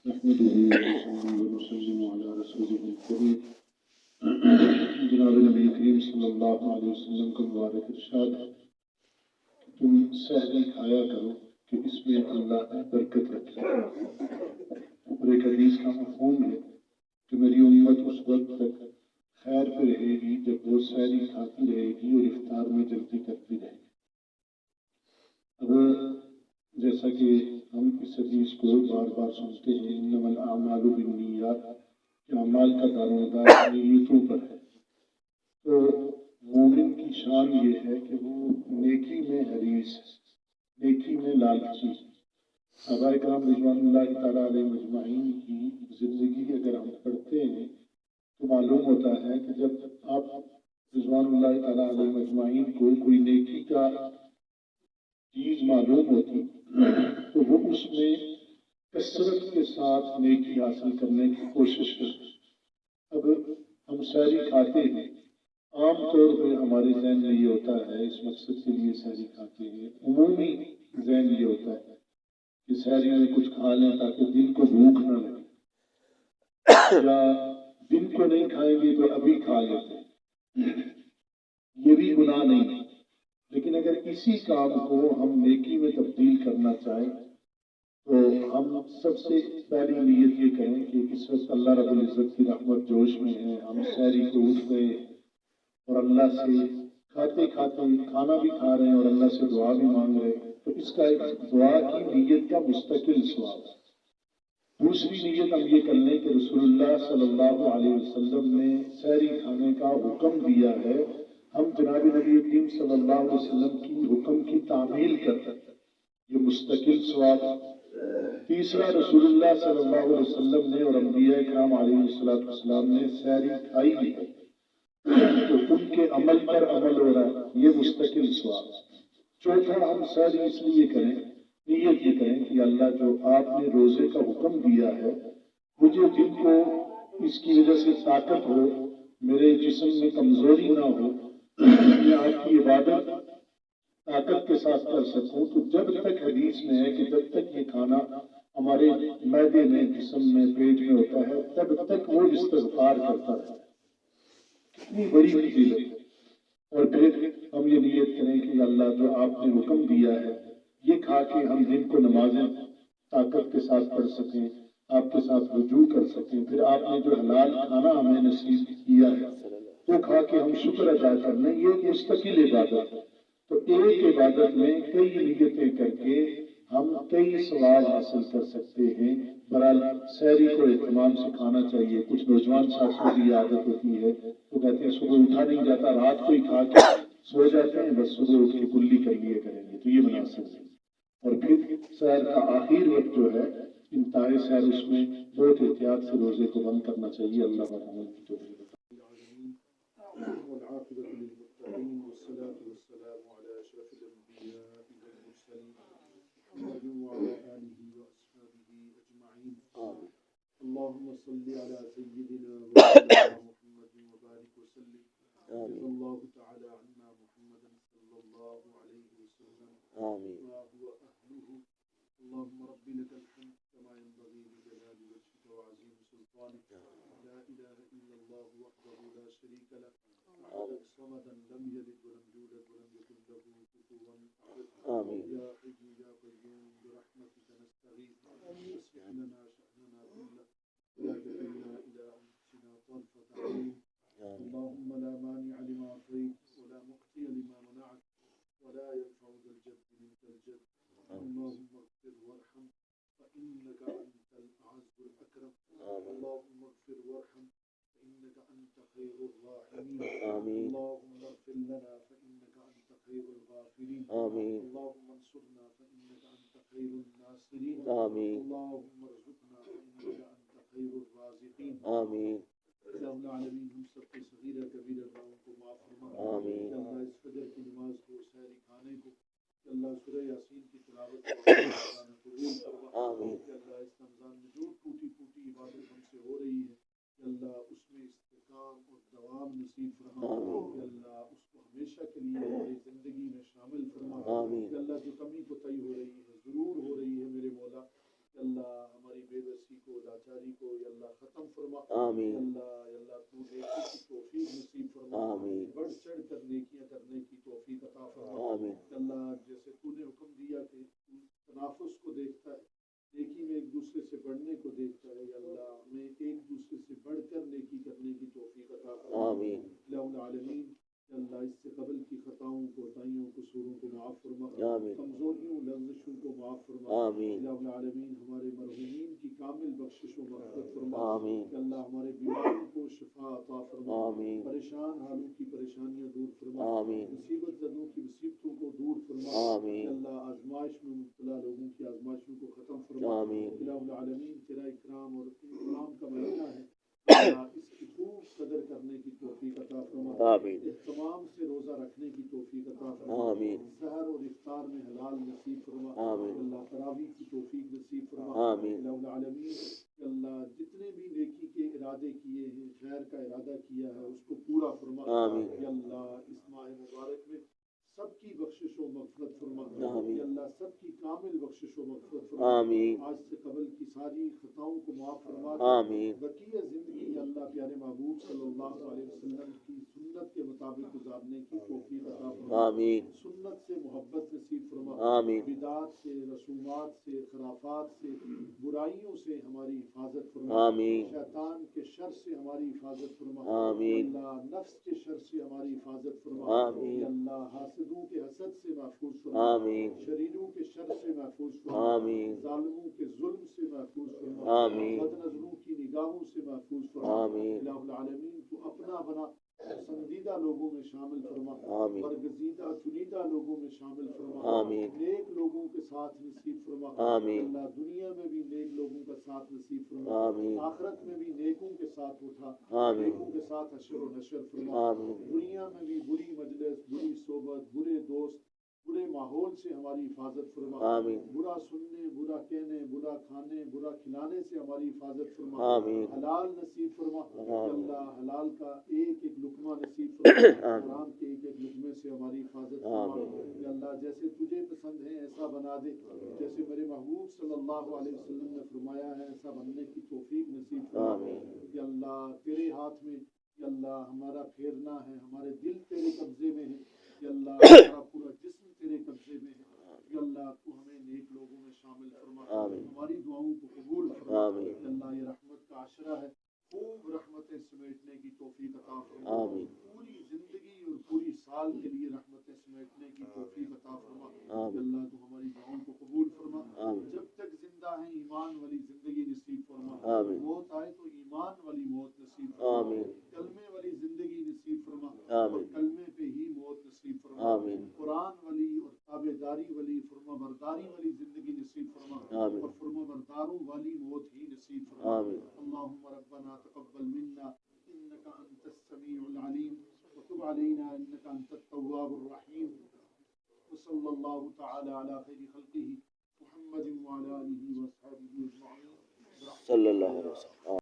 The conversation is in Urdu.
نحمده ونصلي ونسلم على رسوله الكريم جناب نبی کریم صلی اللہ علیہ وسلم کا مبارک ارشاد ہے کہ تم سحری کھایا کرو کہ اس میں اللہ نے برکت رکھی ہے۔ اور ایک حدیث کا مفہوم ہے کہ میری امت اس وقت تک خیر پہ رہے گی جب وہ سحری کھاتی رہے گی اور افطار میں جلدی کرتی رہے گی۔ اب جیسا کہ ہم اس حدیث کو بار بار سنتے ہیں انما الاعمال بالنیات کہ اعمال کا دارومدار نیتوں پر ہے، تو مومن کی شان یہ ہے کہ وہ نیکی میں حریص ہے، نیکی میں لالچی ہے۔ صحابہ کرام رضوان اللہ تعالیٰ علیہ مجمعین کی زندگی اگر ہم پڑھتے ہیں تو معلوم ہوتا ہے کہ جب آپ رضوان اللہ تعالیٰ علیہ مجمعین کو کوئی نیکی کا چیز معلوم ہوتی تو وہ اس میں کثرت کے ساتھ نیکی حاصل کرنے کی کوشش کرتے۔ اب ہم سحری کھاتے ہیں، عام طور پہ ہمارے ذہن میں یہ ہوتا ہے، اس مقصد کے لیے سحری کھاتے ہیں، عمومی ذہن یہ ہوتا ہے کہ سحری میں کچھ کھا لیں تاکہ دن کو بھوک نہ لگے، یا دن کو نہیں کھائیں گے تو ابھی کھا لیتے ہیں، یہ بھی گناہ نہیں ہے۔ لیکن اگر اسی کام کو ہم نیکی میں تبدیل کرنا چاہیں تو ہم سب سے پہلی نیت یہ کریں کہ اس وقت اللہ رب العزت کی رحمت جوش میں ہے، ہم سحری کو اٹھ گئے اور اللہ سے کھاتے کھاتے کھانا بھی کھا رہے ہیں اور اللہ سے دعا بھی مانگ رہے ہیں، تو اس کا ایک دعا کی نیت کا مستقل ثواب ہے۔ دوسری نیت ہم یہ کر لیں کہ رسول اللہ صلی اللہ علیہ وسلم نے سحری کھانے کا حکم دیا ہے، ہم جناب نبی کریم صلی اللہ علیہ وسلم کی حکم کی تعمیل کرتے ہیں، یہ مستقل ثواب ہے۔ تیسرا، رسول اللہ صلی اللہ علیہ وسلم نے اور انبیاء کرام علیہ السلام نے سحری کھائی ہے تو ان کے عمل پر عمل ہو رہا ہے، یہ مستقل ثواب ہے۔ چوتھا، ہم سحری اس لیے کریں، نیت یہ کریں کہ اللہ جو آپ نے روزے کا حکم دیا ہے، مجھے دن کو اس کی وجہ سے طاقت ہو، میرے جسم میں کمزوری نہ ہو، میں آپ کی عبادت طاقت کے ساتھ کر سکوں، تو جب تک حدیث میں ہے کہ جب تک یہ کھانا ہمارے معدے میں، جسم میں، پیٹ میں ہوتا ہے تب تک وہ استغفار کرتا رہتا ہے۔ کتنی بڑی فضیلت ہے۔ اور پھر ہم یہ نیت کریں کہ اللہ جو آپ نے حکم دیا ہے یہ کھا کے ہم دن کو نمازیں طاقت کے ساتھ پڑھ سکیں، آپ کے ساتھ رجوع کر سکیں، پھر آپ نے جو حلال کھانا ہمیں نصیب کیا ہے وہ کھا کے ہم شکر ادا کر لیں، یہ مستقل عبادت ہے۔ تو ایک عبادت میں کئی نیتیں کر کے ہم کئی ثواب حاصل کر سکتے ہیں۔ بہرحال سحری کو اہتمام سے کھانا چاہیے۔ کچھ نوجوان ساتھیوں کی عادت ہوتی ہے، وہ کہتے ہیں صبح اٹھا نہیں جاتا، رات کو ہی کھا کے سو جاتے ہیں، بس صبح اٹھ کے کلی کر لیے کریں گے، تو یہ مناسب نہیں۔ اور پھر سحر کا آخر وقت جو ہے انتہائی سحر، اس میں بہت احتیاط سے روزے کو بند کرنا چاہیے۔ اللہ تعالیٰ عمل کی توفیق عطا والعاقبۃ للمتقین والصلاة والسلام علی اشرف الانبیاء والمرسلین محمد وعلی آلہ واصحابہ اجمعین۔ اللهم صل على سيدنا ونبينا محمد وبارك وسلم۔ جزا الله تعالى عنا محمدا صلى الله عليه وسلم ما هو أهله۔ اللهم رب لك الحمد كما ينبغي لجلال وجهك وعظيم سلطانك، لا إله إلا الله وحده لا شريك له، صمدا لم يلد ولم يولد ولم يكن له كفوا أحد، يا حي يا قيوم برحمتك نستغيث، أصلح لنا شأننا كله ولا تكلنا إلى أنفسنا طرفة عين، اللهم لا مانع لما أعطيت ولا معطي لما منعت ولا ينفع ذا الجد منك الجد، اللهم اغفر وارحم فإنك أنت الأعز الأكرم، اللهم اغفر وارحم فإنك أنت خير الراحمين، اللهم اغفر لنا فإنك أنت خير الغافرين، اللهم انصرنا فإنك أنت خير الناصرين، اللهم ارزقنا فإنك أنت خير الرازقين، یا اللہ العالمین ہم سب کے صغیرہ کبیرہ گناہوں کو معاف فرما، یا اللہ اس فجر کی نماز کو، سحری کھانے کو، یا اللہ سورہ یاسین کی تلاوت کو قبول فرما، یا اللہ اس رمضان میں جو ٹوٹی پھوٹی عبادت ہم سے ہو رہی ہے یا اللہ اس میں استحکام اور دوام نصیب فرما، یا اللہ اس کو ہمیشہ کے لیے ہماری زندگی میں شامل فرما، یا اللہ جو کمی کوتاہی ہو رہی ہے، ضرور ہو رہی ہے میرے مولا، یا اللہ اللہ ہماری بے بسی کو لاچاری کو یا اللہ ختم فرما آمین یا اللہ تو نیکی کی توفیق نصیب فرما آمین بڑھ چڑھ کر نیکیاں کرنے کی توفیق عطا فرما آمین اللہ جیسے تو نے حکم دیا کہ تو تنافس کو دیکھتا ہے نیکی میں ایک دوسرے سے بڑھنے کو دیکھتا ہے یا اللہ ہمیں ایک دوسرے سے بڑھ کر نیکی کرنے کی توفیق عطا فرما آمین الہ العالمین یا اللہ اس سے قبل کی خطاؤں کوتاہیوں قصوروں کو معاف فرما آمین کمزوریوں لغزشوں کو معاف فرما آمین الہ العالمین ہمارے مرحومین کی کامل بخشش و مغفرت فرما آمین یا اللہ ہمارے بیماروں کو شفا عطا فرما آمین پریشان حالوں کی پریشانیاں دور فرما آمین مصیبت زدوں کی مصیبتوں کو دور فرما آمین یا اللہ آزمائش میں مبتلا لوگوں کی آزمائشوں کو ختم فرما آمین الہ العالمین تیرا اکرام اور اکرام کا مہینہ ہے اللہ اس کی خوب قدر کرنے کی توفیق عطا فرما آمین اہتمام سے روزہ رکھنے کی توفیق عطا فرما آمین سحر اور افطار میں حلال نصیب فرما آمین اللہ تراویح کی توفیق نصیب فرما آمین الہ العالمین اللہ جتنے بھی نیکی کے ارادے کیے ہیں خیر کا ارادہ کیا ہے اس کو پورا فرما آمین یا اللہ اس ماہ مبارک میں سب کی بخشش و مغفرت فرما آمین یا اللہ سب کی کامل بخشش و مغفرت فرما آمین آج سے قبل کی ساری خطاؤں کو معاف فرما آمین بقیہ زندگی یا اللہ پیارے محبوب صلی اللہ علیہ وسلم کی سنت کے مطابق گزارنے کی توفیق عطا فرما آمین سنت سے محبت نصیب فرما آمین بدعات سے رسومات سے خرافات سے برائیوں سے ہماری حفاظت فرما آمین شیطان کے شر سے ہماری حفاظت فرما آمین اللہ نفس کے شر سے ہماری حفاظت فرما آمین اللہ حاسدوں کے حسد سے محفوظ فرما آمین شریروں کے شر سے محفوظ فرما آمین ظالموں کے ظلم سے محفوظ فرما آمین بد نظروں کی نگاہوں سے محفوظ فرما آمین الہ العالمین تو اپنا بنا پسندیدہ لوگوں میں شامل فرما آمین برگزیدہ چنیدہ لوگوں میں شامل فرما آمین نیک لوگوں کے ساتھ نصیب فرما آمین اللہ دنیا میں بھی نیک لوگوں کا ساتھ نصیب فرما آمین آخرت میں بھی نیکوں کے ساتھ اٹھا آمین نیکوں کے ساتھ حشر و نشر فرما آمین دنیا میں بھی بری مجلس بری صحبت برے دوست برے ماحول سے ہماری حفاظت فرما آمین برا سننے برا کہنے برا کھانے برا کھلانے سے ہماری حفاظت فرما آمین حلال نصیب فرما آمین اللہ حلال کا ایک ایک لقمہ نصیب فرما آمین حرام کے ایک ایک لقمے سے ہماری حفاظت فرما آمین یا اللہ جیسے تجھے پسند ہے ایسا بنا دے جیسے میرے محبوب صلی اللہ علیہ وسلم نے فرمایا ہے ایسا بننے کی توفیق نصیب فرما آمین یا اللہ تیرے ہاتھ میں یا اللہ ہمارا پھیرنا ہے ہمارے دل تیرے قبضے میں ہے یا اللہ ہمارا پورا جسم تیرے قبضے میں ہے یا اللہ تو ہمیں نیک لوگوں میں شامل فرما آمین ہماری دعاؤں کو قبول فرما آمین یا اللہ یہ رحمت کا عشرہ ہے خوب رحمتیں سمیٹنے کی توفیق عطا فرما آمین پوری زندگی اور پوری سال کے لیے رحمتیں سمیٹنے کی توفیق عطا فرما یا آمین اللہ تو ہماری دعاؤں کو قبول فرما آمین جب تک زندہ ہیں ایمان والی زندگی نصیب فرما آمین موت آئے تو ایمان والی موت نصیب فرما آمین کلمے والی زندگی نصیب فرما آمین اور کلمے پہ ہی موت نصیب فرما آمین قرآن والی اور تابع داری والی فرما برداری والی زندگی نصیب فرما آمین اور فرما برداروں والی موت ہی نصیب فرما آمین اللهم ربنا تقبل منا انك انت السميع العليم وتب علينا انك انت التواب الرحيم وصلى الله تعالى على خير خلقه محمد وعلى اله وصحبه اجمعين صلی اللہ علیہ وسلم